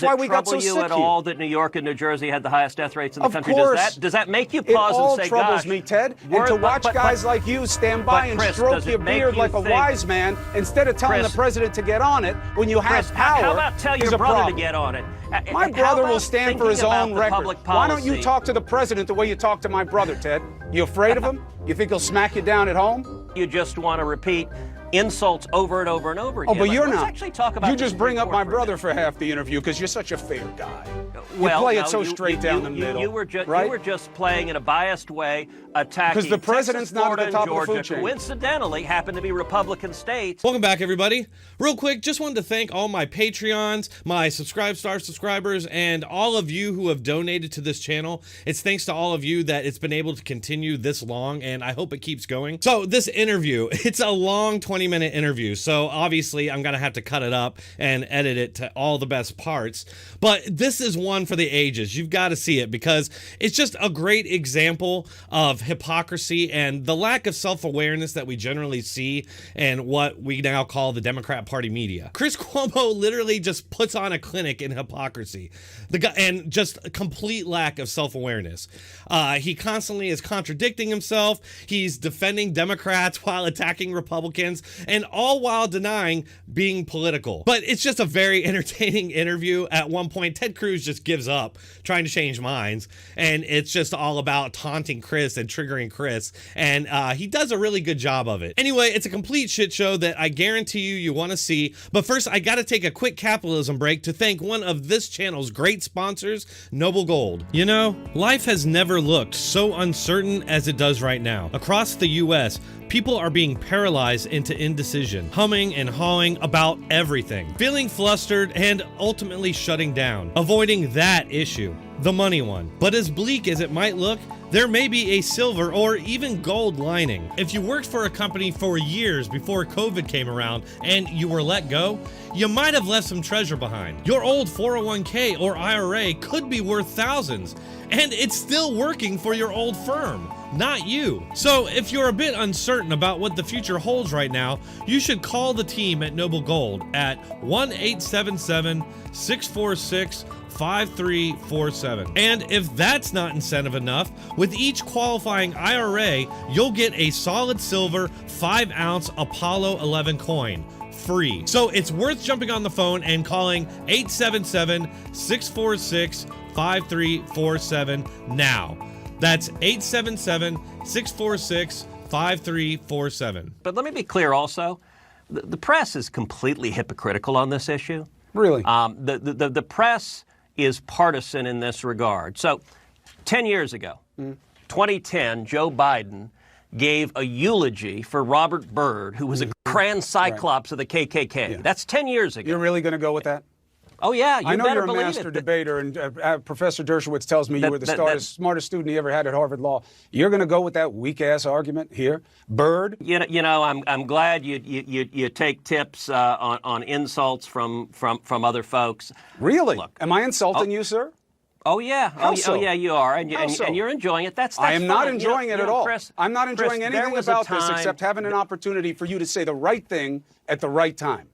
That's why we got so sick Does it trouble you at all that New York and New Jersey had the highest death rates in the country? Of course. Does that make you pause and say, gosh? It all troubles gosh, me, Ted. And to watch guys like you stand by and Chris, stroke your beard like a wise man instead of telling the president to get on it when you have power. How about tell your brother to get on it? My brother will stand for his own record. Why don't you talk to the president the way you talk to my brother, Ted? You afraid of him? You think he'll smack you down at home? You just want to repeat insults over and over and over again. Oh, but you're not. Actually talk about you just bring up my brother for half the interview because you're such a fair guy. You play it so straight down the middle. You were right? just playing in a biased way, attacking because the president's Texas, not at the top Georgia, of the food chain. Coincidentally, happen to be Republican states. Welcome back, everybody. Real quick, just wanted to thank all my Patreons, my subscribers, and all of you who have donated to this channel. It's thanks to all of you that it's been able to continue this long, and I hope it keeps going. So this interview, it's a long 20-minute interview, so obviously I'm gonna have to cut it up and edit it to all the best parts. But this is one for the ages. You've got to see it because it's just a great example of hypocrisy and the lack of self-awareness that we generally see in what we now call the Democrat Party media. Chris Cuomo literally just puts on a clinic in hypocrisy. The guy, and just a complete lack of self-awareness. He constantly is contradicting himself. He's defending Democrats while attacking Republicans, and all while denying being political. But it's just a very entertaining interview. At one point, Ted Cruz just gives up trying to change minds, and it's just all about taunting Chris and triggering Chris, and he does a really good job of it. Anyway, it's a complete shit show that I guarantee you want to see, but first I gotta take a quick capitalism break to thank one of this channel's great sponsors, Noble Gold. You know, life has never looked so uncertain as it does right now. Across the US, people are being paralyzed into indecision, humming and hawing about everything, feeling flustered and ultimately shutting down, avoiding that issue, the money one. But as bleak as it might look, there may be a silver or even gold lining. If you worked for a company for years before COVID came around and you were let go, you might have left some treasure behind. Your old 401k or IRA could be worth thousands, and it's still working for your old firm, not you. So if you're a bit uncertain about what the future holds right now, you should call the team at Noble Gold at 1-877-646-5347. And if that's not incentive enough, with each qualifying IRA, you'll get a solid silver 5-ounce Apollo 11 coin. Free. So it's worth jumping on the phone and calling 877-646-5347 now. That's 877-646-5347. But let me be clear also, the press is completely hypocritical on this issue. Really? The press is partisan in this regard. So 10 years ago, 2010, Joe Biden gave a eulogy for Robert Byrd, who was a grand cyclops of the KKK. Yeah. That's 10 years ago. You're really going to go with that? Oh, yeah. I know you're a master debater, and Professor Dershowitz tells me you were the smartest student he ever had at Harvard Law. You're going to go with that weak-ass argument here? Byrd? You know, I'm glad you take tips on insults from other folks. Really? Look, am I insulting you, sir? Oh, yeah. Oh, yeah, you are. And you're enjoying it. That's I am fine. not enjoying it at all. Chris, I'm not enjoying anything about this except having an opportunity for you to say the right thing at the right time.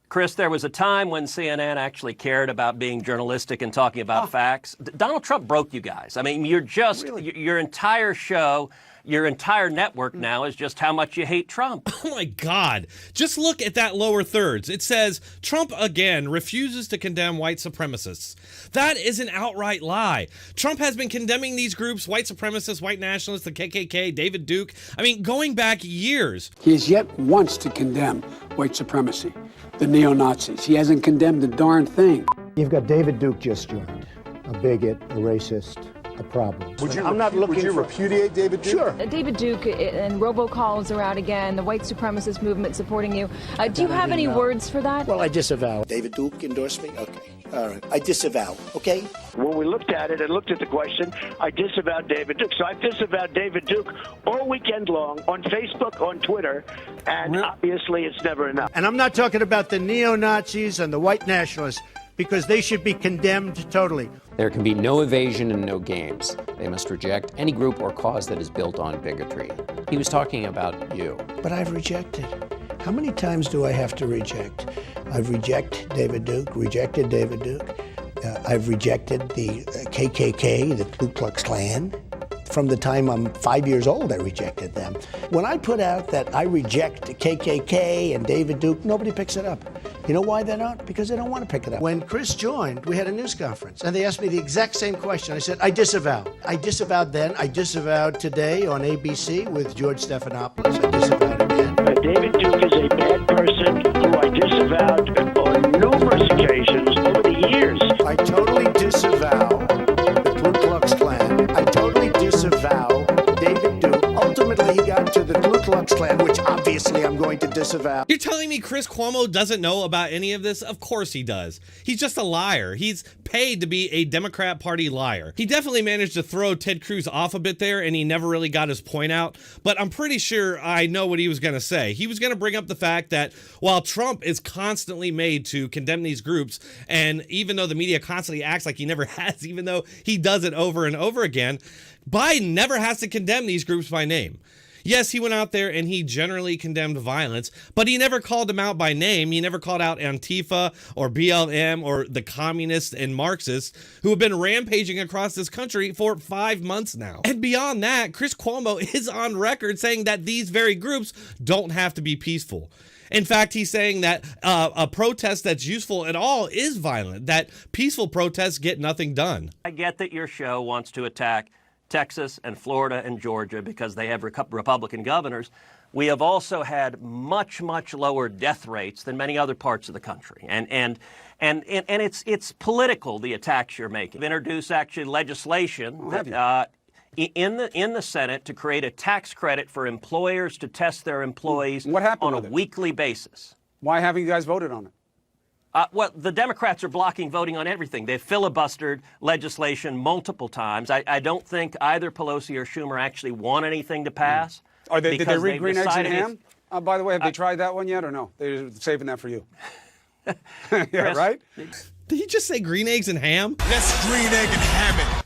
Chris, there was a time when CNN actually cared about being journalistic and talking about facts. Donald Trump broke you guys. I mean, you're just, your entire show, your entire network now is just how much you hate Trump. Oh my God. Just look at that lower thirds. It says, Trump again refuses to condemn white supremacists. That is an outright lie. Trump has been condemning these groups, white supremacists, white nationalists, the KKK, David Duke, I mean, going back years. He has yet once to condemn white supremacy, the neo-Nazis. He hasn't condemned a darn thing. You've got David Duke just joined, a bigot, a racist, a problem. Would you repudiate David Duke? Sure. David Duke and robocalls are out again, the white supremacist movement supporting you. Do you have any words for that? Well, I disavow. David Duke endorsed me? Okay. All right. I disavow. Okay? When we looked at it and looked at the question, I disavowed David Duke. So I've disavowed David Duke all weekend long on Facebook, on Twitter, and obviously it's never enough. And I'm not talking about the neo-Nazis and the white nationalists, because they should be condemned totally. There can be no evasion and no games. They must reject any group or cause that is built on bigotry. He was talking about you. But I've rejected. How many times do I have to reject? I've rejected David Duke, I've rejected the KKK, the Ku Klux Klan. From the time I'm 5 years old, I rejected them. When I put out that I reject KKK and David Duke, nobody picks it up. You know why they're not? Because they don't want to pick it up. When Chris joined, we had a news conference, and they asked me the exact same question. I said, I disavow. I disavowed then. I disavowed today on ABC with George Stephanopoulos. I disavowed again. David Duke is a bad person who I disavowed on numerous occasions over the years. I totally disavow the Ku Klux Klan. I totally disavow David Duke. Ultimately, he got to the Ku Klux Klan, which obviously I'm going to disavow. You're telling me Chris Cuomo doesn't know about any of this? Of course he does. He's just a liar. He's paid to be a Democrat Party liar. He definitely managed to throw Ted Cruz off a bit there, and he never really got his point out, but I'm pretty sure I know what he was going to say. He was going to bring up the fact that while Trump is constantly made to condemn these groups, and even though the media constantly acts like he never has, even though he does it over and over again, Biden never has to condemn these groups by name. Yes, he went out there and he generally condemned violence, but he never called them out by name. He never called out Antifa or BLM or the communists and Marxists who have been rampaging across this country for 5 months now. And beyond that, Chris Cuomo is on record saying that these very groups don't have to be peaceful. In fact, he's saying that a protest that's useful at all is violent, that peaceful protests get nothing done. I get that your show wants to attack Texas and Florida and Georgia because they have Republican governors. We have also had much, much lower death rates than many other parts of the country. And it's political, the attacks you're making. Introduce actually legislation that, in the Senate to create a tax credit for employers to test their employees on a weekly basis. Why haven't you guys voted on it? Well, the Democrats are blocking voting on everything. They've filibustered legislation multiple times. I don't think either Pelosi or Schumer actually want anything to pass. Did they read Green Eggs and Ham? By the way, have they tried that one yet or no? They're saving that for you. Yeah, Chris, right? Did he just say green eggs and ham? Let's green egg and ham it.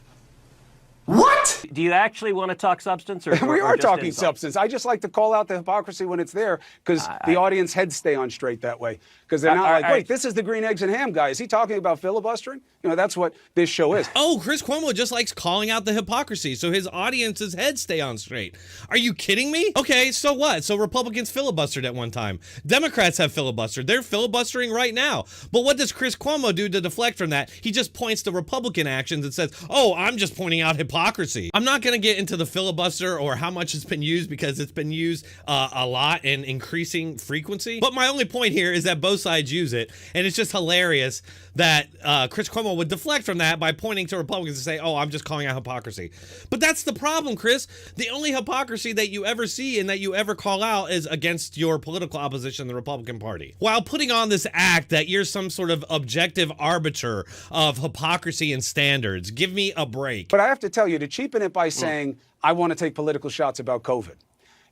What? Do you actually want to talk substance? Or we are just talking insult? substance. I just like to call out the hypocrisy when it's there because the audience heads stay on straight that way. Because they're not wait, this is the Green Eggs and Ham guy. Is he talking about filibustering? You know, that's what this show is. Oh, Chris Cuomo just likes calling out the hypocrisy so his audience's heads stay on straight. Are you kidding me? Okay, so what? So Republicans filibustered at one time. Democrats have filibustered. They're filibustering right now. But what does Chris Cuomo do to deflect from that? He just points to Republican actions and says, oh, I'm just pointing out hypocrisy. I'm not going to get into the filibuster or how much it's been used because it's been used a lot and increasing frequency. But my only point here is that both sides use it. And it's just hilarious that Chris Cuomo would deflect from that by pointing to Republicans and say, oh, I'm just calling out hypocrisy. But that's the problem, Chris. The only hypocrisy that you ever see and that you ever call out is against your political opposition, the Republican Party. While putting on this act that you're some sort of objective arbiter of hypocrisy and standards. Give me a break. But I have to tell you, to cheapen it by saying, I want to take political shots about COVID.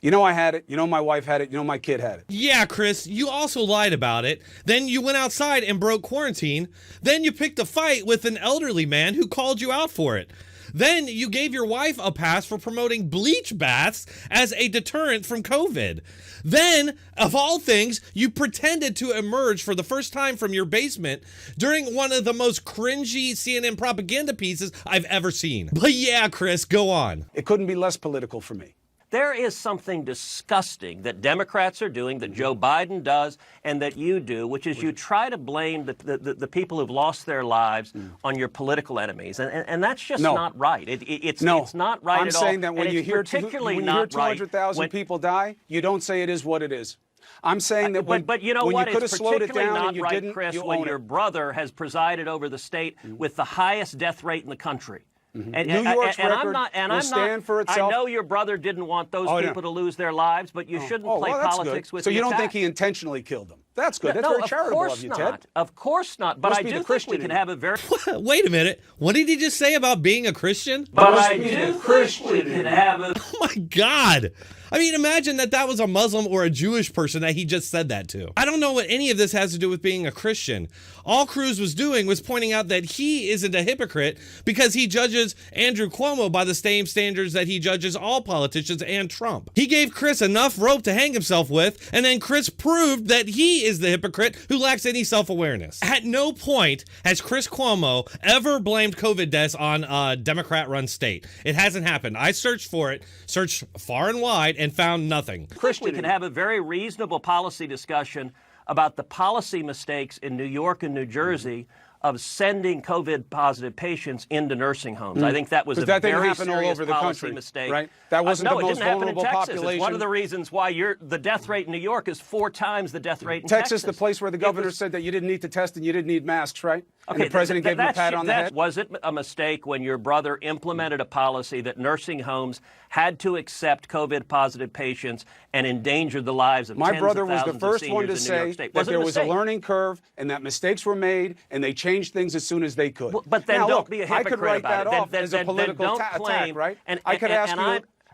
You know I had it. You know my wife had it. You know my kid had it. Yeah, Chris, you also lied about it. Then you went outside and broke quarantine. Then you picked a fight with an elderly man who called you out for it. Then you gave your wife a pass for promoting bleach baths as a deterrent from COVID. Then, of all things, you pretended to emerge for the first time from your basement during one of the most cringy CNN propaganda pieces I've ever seen. But yeah, Chris, go on. It couldn't be less political for me. There is something disgusting that Democrats are doing, that Joe Biden does, and that you do, which is you try to blame the people who've lost their lives on your political enemies. And that's just not right. It's not right at all. I'm saying that when you hear 200,000 people die, you don't say it is what it is. I'm saying that but you know what? You could have it's slowed it down not and you right, didn't, Chris, you when own your it. brother has presided over the state with the highest death rate in the country. And New York's record will stand for itself. I know your brother didn't want those people to lose their lives, but you shouldn't play politics with So the you don't attack. think he intentionally killed them? That's good. That's no, very charitable of you, Ted. Of course not. But I do think we can have a very... Wait a minute. What did he just say about being a Christian? But I do think we can have a... Oh, my God. I mean, imagine that was a Muslim or a Jewish person that he just said that to. I don't know what any of this has to do with being a Christian. All Cruz was doing was pointing out that he isn't a hypocrite because he judges Andrew Cuomo by the same standards that he judges all politicians and Trump. He gave Chris enough rope to hang himself with, and then Chris proved that he is the hypocrite who lacks any self-awareness. At no point has Chris Cuomo ever blamed COVID deaths on a Democrat-run state. It hasn't happened. I searched for it, searched far and wide, and found nothing. We could have a very reasonable policy discussion about the policy mistakes in New York and New Jersey of sending COVID-positive patients into nursing homes. I think that was a very serious policy mistake. Right? That wasn't the most vulnerable Texas. population. It's one of the reasons why the death rate in New York is 4 times the death rate in Texas. Texas, the place where the governor said that you didn't need to test and you didn't need masks, right? Okay, and the president gave him a pat on the head. Was it a mistake when your brother implemented a policy that nursing homes had to accept COVID-positive patients and endanger the lives of My tens brother of was the thousands first of one seniors to in New York say State? that Was it there a was a mistake? learning curve and that mistakes were made and they changed things as soon as they could. But then now, don't look, be a I could hypocrite write about that it. off as a political attack, right?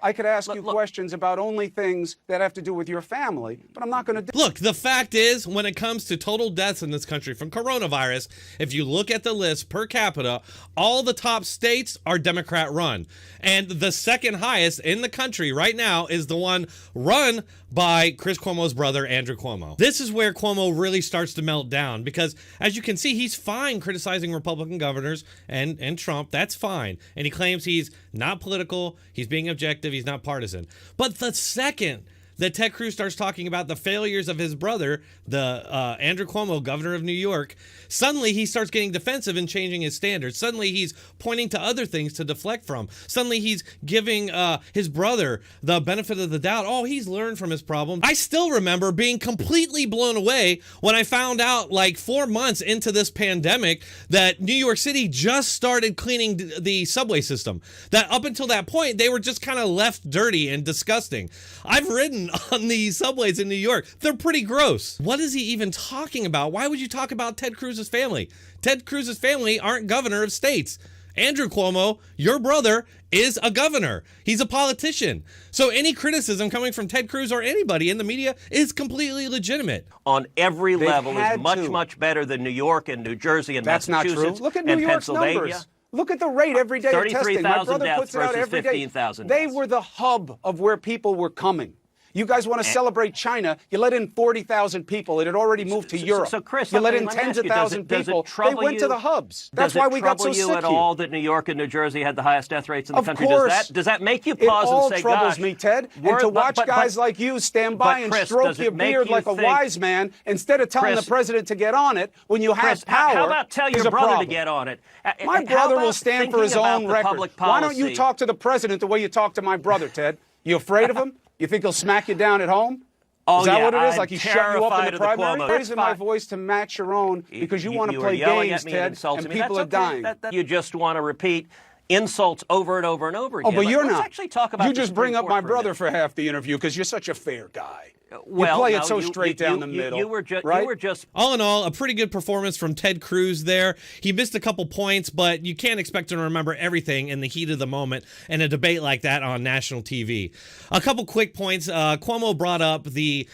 I could ask you questions about only things that have to do with your family, but I'm not going to do. Look, the fact is, when it comes to total deaths in this country from coronavirus, if you look at the list per capita, all the top states are Democrat run. And the second highest in the country right now is the one run by Chris Cuomo's brother, Andrew Cuomo. This is where Cuomo really starts to melt down because, as you can see, he's fine criticizing Republican governors and Trump. That's fine. And he claims he's not political, he's being objective, he's not partisan. But the second that Ted Cruz starts talking about the failures of his brother, the Andrew Cuomo, governor of New York, suddenly he starts getting defensive and changing his standards. Suddenly he's pointing to other things to deflect from. Suddenly he's giving his brother the benefit of the doubt. Oh, he's learned from his problem. I still remember being completely blown away when I found out like 4 months into this pandemic that New York City just started cleaning the subway system. That up until that point, they were just kind of left dirty and disgusting. I've ridden on the subways in New York. They're pretty gross. What is he even talking about? Why would you talk about Ted Cruz's family? Ted Cruz's family aren't governor of states. Andrew Cuomo, your brother, is a governor. He's a politician. So any criticism coming from Ted Cruz or anybody in the media is completely legitimate. On every level is much better than New York and New Jersey and That's Massachusetts not true. Look at New York's Pennsylvania. numbers. Look at the rate every day of testing. My 33,000 brother deaths puts it out versus every day. 15,000 They deaths. were the hub of where people were coming. You guys want to celebrate China. You let in 40,000 people. It had already moved to Europe. So Chris, you let in let me tens ask of you, thousands does it people. They trouble went to you- the hubs. That's Does why it we got so trouble you sick at here. all that New York and New Jersey had the highest death rates in the Of country? course. Does that make you It pause all and say, troubles gosh, me, Ted. And we're- to watch but- guys like you stand by and Chris, stroke does it your make beard you like a think- wise man instead of telling Chris- the president to get on it when you have Chris, power. how about tell is your a brother problem. to get on it? My How brother will about stand for his thinking about own the record. public Why don't you policy? talk to the president the way you talk to my brother, Ted? You afraid of him? You think he'll smack you down at home? Oh, Is that yeah, what it is? I'm Like he shut you up in terrified the of the primary? Cuomo. I'm That's raising my fine. voice to match your own because you want to were play yelling games, at me Ted, insulting and me. people That's are okay. dying. You just want to repeat insults over and over and over again. Oh, but you're Let's not. actually talk about you the just bring Supreme up my Court for a brother minute. for half the interview because you're such a fair guy. Well, you play no, it so straight down the middle. You were right? just All in all, a pretty good performance from Ted Cruz there. He missed a couple points, but you can't expect him to remember everything in the heat of the moment in a debate like that on national TV. A couple quick points. Cuomo brought up the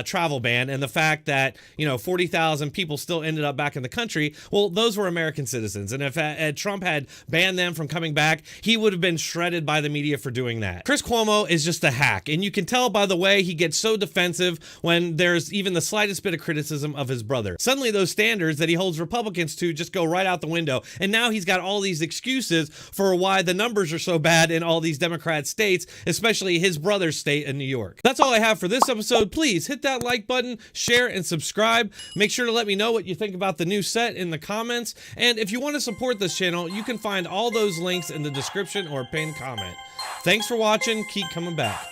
travel ban and the fact that, 40,000 people still ended up back in the country. Well, those were American citizens. And if Trump had banned them from coming back, he would have been shredded by the media for doing that. Chris Cuomo is just a hack. And you can tell by the way he gets so defensive when there's even the slightest bit of criticism of his brother. Suddenly those standards that he holds Republicans to just go right out the window. And now he's got all these excuses for why the numbers are so bad in all these Democrat states, especially his brother's state in New York. That's all I have for this episode. Please hit that like button, share, and subscribe. Make sure to let me know what you think about the new set in the comments. And if you want to support this channel, you can find all those links in the description or pinned comment. Thanks for watching. Keep coming back.